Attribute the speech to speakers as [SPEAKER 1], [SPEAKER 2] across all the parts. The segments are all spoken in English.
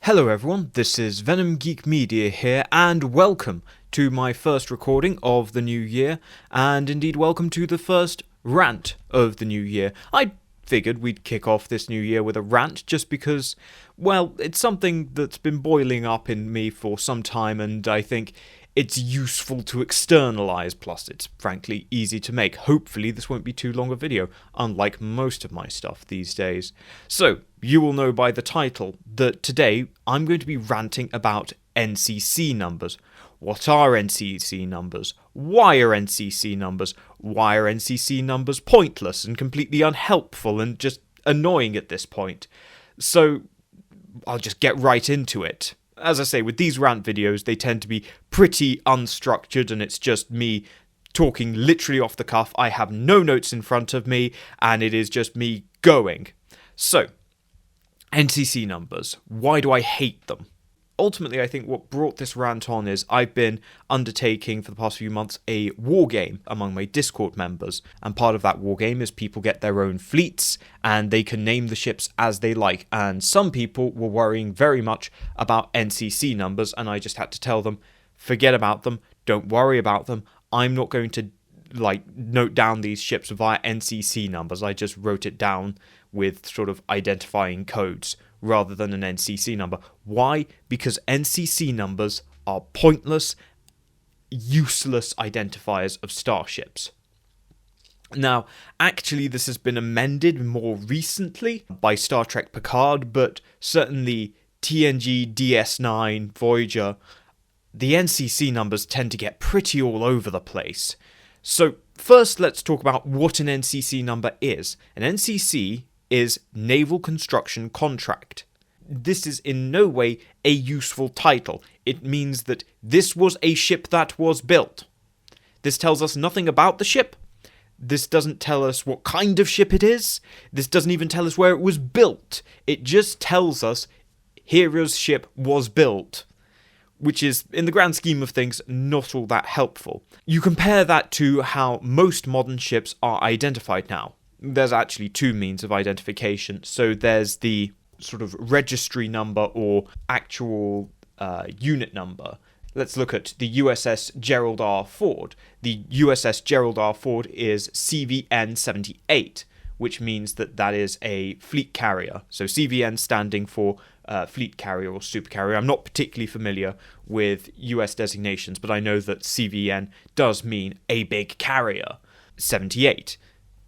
[SPEAKER 1] Hello everyone, this is Venom Geek Media here, and welcome to my first recording of the new year, and indeed welcome to the first rant of the new year. I figured we'd kick off this new year with a rant just because, well, it's something that's been boiling up in me for some time, and I think it's useful to externalize, plus it's frankly easy to make. Hopefully this won't be too long a video, unlike most of my stuff these days. So, you will know by the title that today I'm going to be ranting about NCC numbers. What are NCC numbers? Why are NCC numbers? Why are NCC numbers pointless and completely unhelpful and just annoying at this point? So, I'll just get right into it. As I say, with these rant videos, they tend to be pretty unstructured and it's just me talking literally off the cuff. I have no notes in front of me and it is just me going. So, NCC numbers. Why do I hate them? Ultimately, I think what brought this rant on is I've been undertaking for the past few months a war game among my Discord members, and part of that war game is people get their own fleets and they can name the ships as they like, and some people were worrying very much about NCC numbers, and I just had to tell them, forget about them, don't worry about them, I'm not going to note down these ships via NCC numbers. I just wrote it down with sort of identifying codes rather than an NCC number. Why? Because NCC numbers are pointless, useless identifiers of starships. Now, actually this has been amended more recently by Star Trek Picard, but certainly TNG, DS9, Voyager, the NCC numbers tend to get pretty all over the place. So first let's talk about what an NCC number is. An NCC is Naval Construction Contract. This is in no way a useful title. It means that this was a ship that was built. This tells us nothing about the ship. This doesn't tell us what kind of ship it is. This doesn't even tell us where it was built. It just tells us Hero's ship was built, which is, in the grand scheme of things, not all that helpful. You compare that to how most modern ships are identified now. There's actually two means of identification. So there's the sort of registry number or actual unit number. Let's look at the USS Gerald R. Ford. The USS Gerald R. Ford is CVN 78, which means that is a fleet carrier. So CVN standing for fleet carrier or supercarrier. I'm not particularly familiar with US designations, but I know that CVN does mean a big carrier. 78.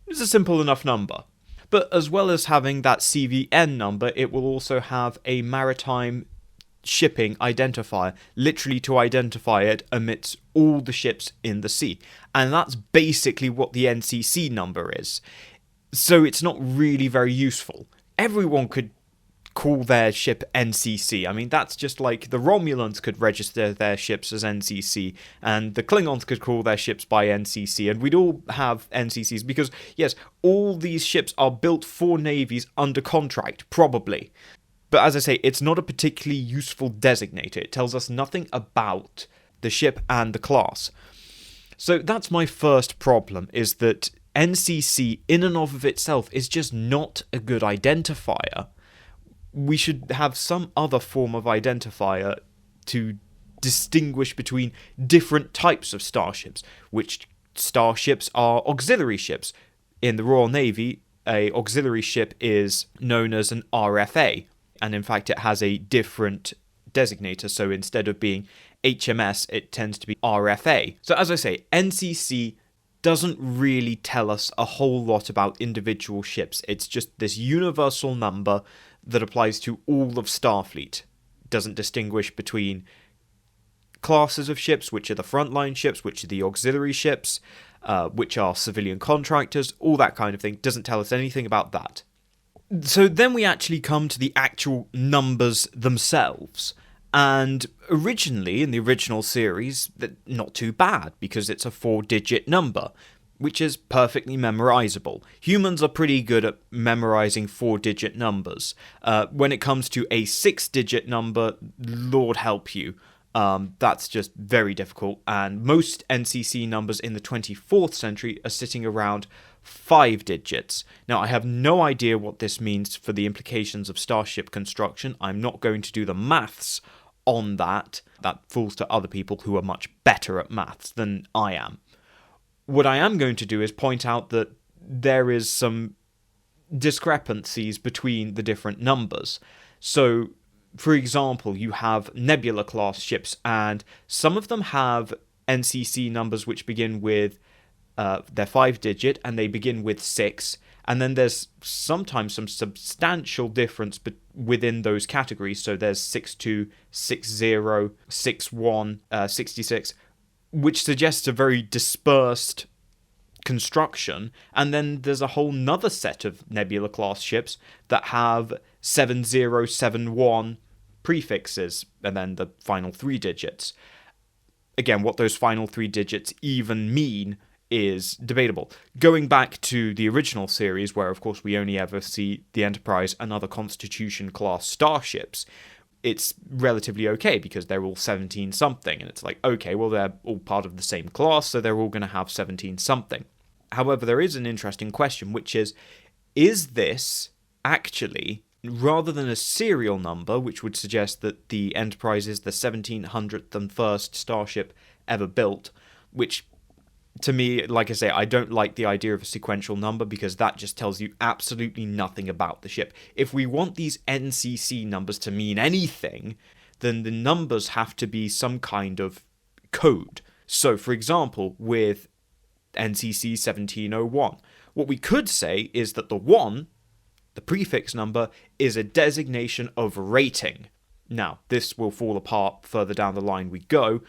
[SPEAKER 1] It's a simple enough number. But as well as having that CVN number, it will also have a maritime shipping identifier, literally to identify it amidst all the ships in the sea. And that's basically what the NCC number is. So it's not really very useful. Everyone could call their ship NCC. I mean, that's just like the Romulans could register their ships as NCC, and the Klingons could call their ships by NCC, and we'd all have NCCs, because, yes, all these ships are built for navies under contract, probably. But as I say, it's not a particularly useful designator. It tells us nothing about the ship and the class. So that's my first problem, is that NCC in and of itself is just not a good identifier. We should have some other form of identifier to distinguish between different types of starships, which starships are auxiliary ships. In the Royal Navy, a auxiliary ship is known as an RFA, and in fact it has a different designator, so instead of being HMS, it tends to be RFA. So as I say, NCC doesn't really tell us a whole lot about individual ships. It's just this universal number that applies to all of Starfleet. It doesn't distinguish between classes of ships, which are the frontline ships, which are the auxiliary ships, which are civilian contractors, all that kind of thing. Doesn't tell us anything about that. So then we actually come to the actual numbers themselves. And originally, in the original series, not too bad, because it's a 4-digit number, which is perfectly memorizable. Humans are pretty good at memorizing 4-digit numbers. When it comes to a 6-digit number, Lord help you. That's just very difficult, and most NCC numbers in the 24th century are sitting around 5 digits. Now, I have no idea what this means for the implications of Starship construction. I'm not going to do the maths on that. That falls to other people who are much better at maths than I am. What I am going to do is point out that there is some discrepancies between the different numbers. So, for example, you have Nebula class ships, and some of them have NCC numbers which begin with their 5-digit, and they begin with 6. And then there's sometimes some substantial difference within those categories. So there's 62, 60, 61, 66, which suggests a very dispersed construction. And then there's a whole nother set of Nebula class ships that have 7071 prefixes and then the final 3 digits. Again, what those final 3 digits even mean is debatable. Going back to the original series, where of course we only ever see the Enterprise and other Constitution class starships, it's relatively okay because they're all 17 something, and it's like, okay, well, they're all part of the same class, so they're all going to have 17 something. However, there is an interesting question, which is this actually, rather than a serial number, which would suggest that the Enterprise is the 1701st starship ever built, which to me, like I say, I don't like the idea of a sequential number because that just tells you absolutely nothing about the ship. If we want these NCC numbers to mean anything, then the numbers have to be some kind of code. So, for example, with NCC 1701, what we could say is that the 1, the prefix number, is a designation of rating. Now, this will fall apart further down the line we go,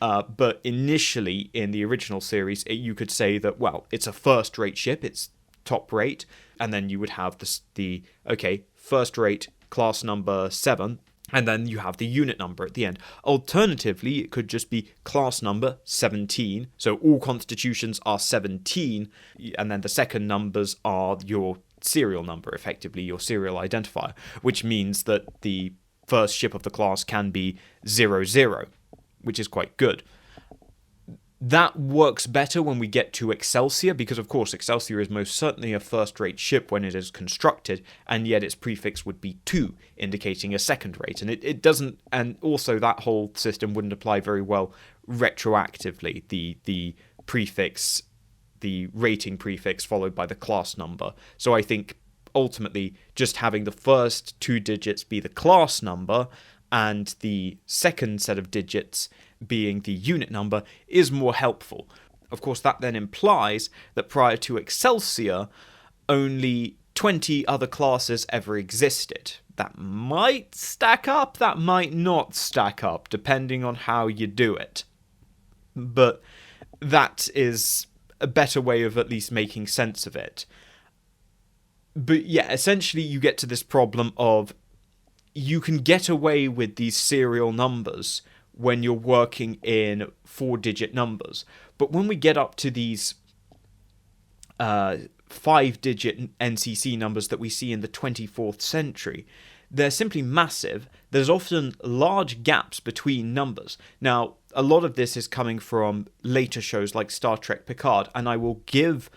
[SPEAKER 1] but initially, in the original series, you could say that, well, it's a first-rate ship, it's top-rate, and then you would have the first-rate class number 7, and then you have the unit number at the end. Alternatively, it could just be class number 17, so all constitutions are 17, and then the second numbers are your serial number, effectively, your serial identifier, which means that the first ship of the class can be 00. Which is quite good. That works better when we get to Excelsior, because of course Excelsior is most certainly a first-rate ship when it is constructed, and yet its prefix would be 2, indicating a second-rate, and it doesn't, and also that whole system wouldn't apply very well retroactively, the prefix, the rating prefix followed by the class number. So I think ultimately just having the first 2 digits be the class number and the second set of digits being the unit number is more helpful. Of course, that then implies that prior to Excelsior, only 20 other classes ever existed. That might stack up, that might not stack up, depending on how you do it. But that is a better way of at least making sense of it. But yeah, essentially you get to this problem of you can get away with these serial numbers when you're working in 4-digit numbers. But when we get up to these 5-digit NCC numbers that we see in the 24th century, they're simply massive. There's often large gaps between numbers. Now, a lot of this is coming from later shows like Star Trek Picard, and I will give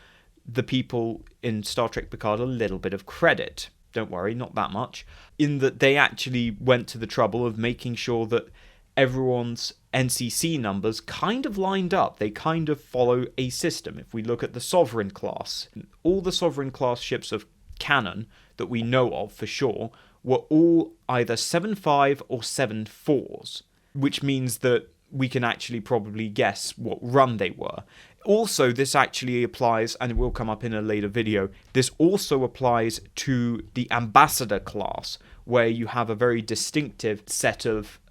[SPEAKER 1] the people in Star Trek Picard a little bit of credit. Don't worry, not that much, in that they actually went to the trouble of making sure that everyone's NCC numbers kind of lined up. They kind of follow a system. If we look at the Sovereign class, all the Sovereign class ships of canon that we know of for sure were all either 7.5 or 7.4s, which means that we can actually probably guess what run they were. Also, this actually applies, and it will come up in a later video, this also applies to the Ambassador class, where you have a very distinctive set of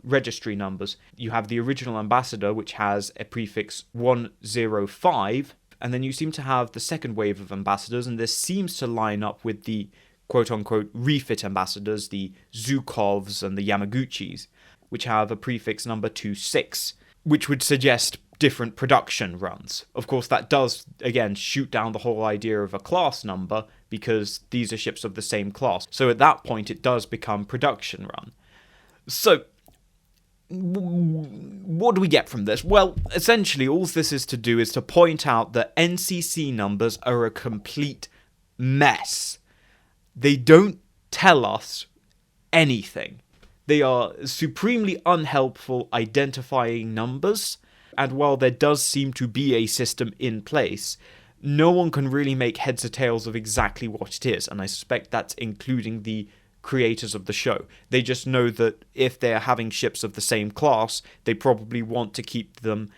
[SPEAKER 1] registry numbers. You have the original Ambassador, which has a prefix 105, and then you seem to have the second wave of ambassadors, and this seems to line up with the quote-unquote refit ambassadors, the Zhukovs and the Yamaguchis, which have a prefix number 26, which would suggest different production runs. Of course, that does, again, shoot down the whole idea of a class number, because these are ships of the same class. So at that point, it does become production run. So, what do we get from this? Well, essentially, all this is to do is to point out that NCC numbers are a complete mess. They don't tell us anything. They are supremely unhelpful identifying numbers, and while there does seem to be a system in place, no one can really make heads or tails of exactly what it is, and I suspect that's including the creators of the show. They just know that if they're having ships of the same class, they probably want to keep them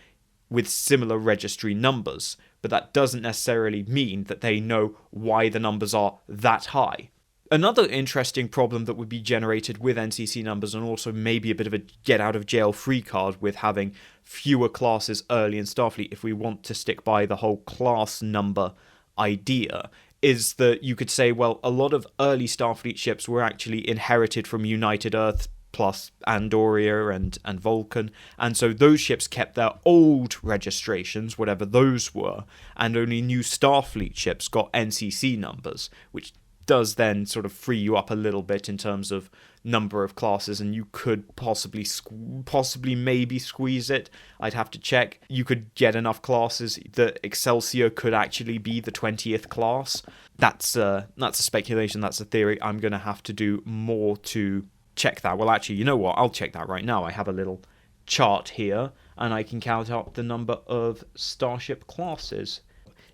[SPEAKER 1] with similar registry numbers, but that doesn't necessarily mean that they know why the numbers are that high. Another interesting problem that would be generated with NCC numbers, and also maybe a bit of a get-out-of-jail-free card with having fewer classes early in Starfleet, if we want to stick by the whole class number idea, is that you could say, well, a lot of early Starfleet ships were actually inherited from United Earth plus Andoria and Vulcan, and so those ships kept their old registrations, whatever those were, and only new Starfleet ships got NCC numbers, which does then sort of free you up a little bit in terms of number of classes, and you could possibly maybe squeeze it. I'd have to check. You could get enough classes that Excelsior could actually be the 20th class. That's a speculation, that's a theory. I'm going to have to do more to check that. Well, actually, you know what? I'll check that right now. I have a little chart here, and I can count out the number of Starship classes.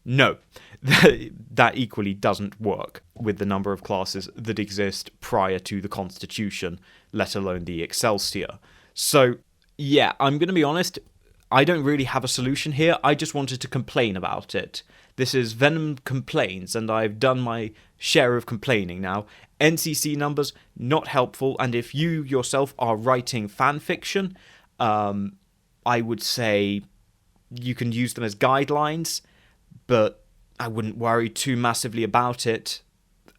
[SPEAKER 1] No, that equally doesn't work with the number of classes that exist prior to the Constitution, let alone the Excelsior. So, yeah, I'm going to be honest, I don't really have a solution here. I just wanted to complain about it. This is Venom Complains, and I've done my share of complaining now. NCC numbers, not helpful, and if you yourself are writing fan fiction, I would say you can use them as guidelines, but I wouldn't worry too massively about it.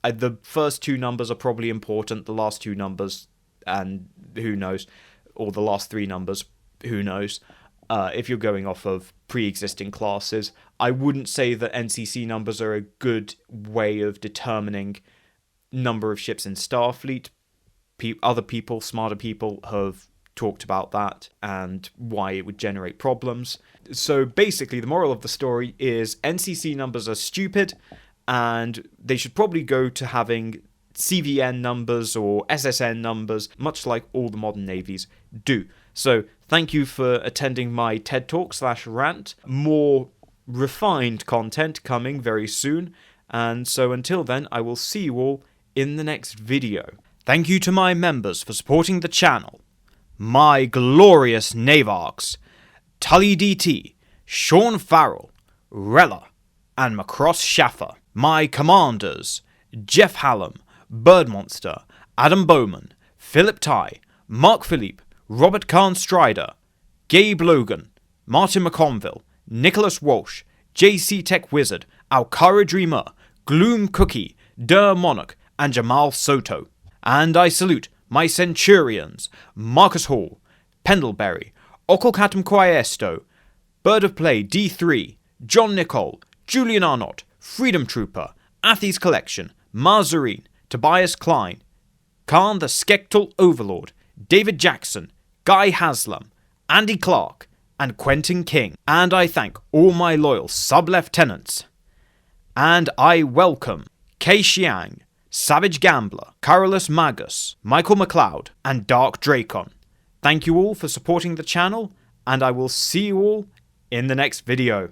[SPEAKER 1] The first two numbers are probably important, the last two numbers, and who knows, or the last three numbers, who knows, if you're going off of pre-existing classes. I wouldn't say that NCC numbers are a good way of determining number of ships in Starfleet. Other people, smarter people, have talked about that and why it would generate problems. So basically, the moral of the story is NCC numbers are stupid, and they should probably go to having CVN numbers or SSN numbers, much like all the modern navies do. So thank you for attending my TED Talk / rant. More refined content coming very soon, and so until then, I will see you all in the next video. Thank you to my members for supporting the channel. My glorious Navarchs, Tully DT, Sean Farrell, Rella, and Macross Schaffer. My commanders, Jeff Hallam, Birdmonster, Adam Bowman, Philip Ty, Mark Philippe, Robert Kahn Strider, Gabe Logan, Martin McConville, Nicholas Walsh, JC Tech Wizard, Alcara Dreamer, Gloom Cookie, Der Monarch, and Jamal Soto. And I salute my Centurions, Marcus Hall, Pendlebury, Okolkatum Quaesto, Bird of Play D3, John Nicole, Julian Arnott, Freedom Trooper, Athys Collection, Mazarine, Tobias Klein, Khan the Skektal Overlord, David Jackson, Guy Haslam, Andy Clark, and Quentin King. And I thank all my loyal sub-lieutenants. And I welcome Kei Xiang, Savage Gambler, Carolus Magus, Michael McLeod, and Dark Dracon. Thank you all for supporting the channel, and I will see you all in the next video.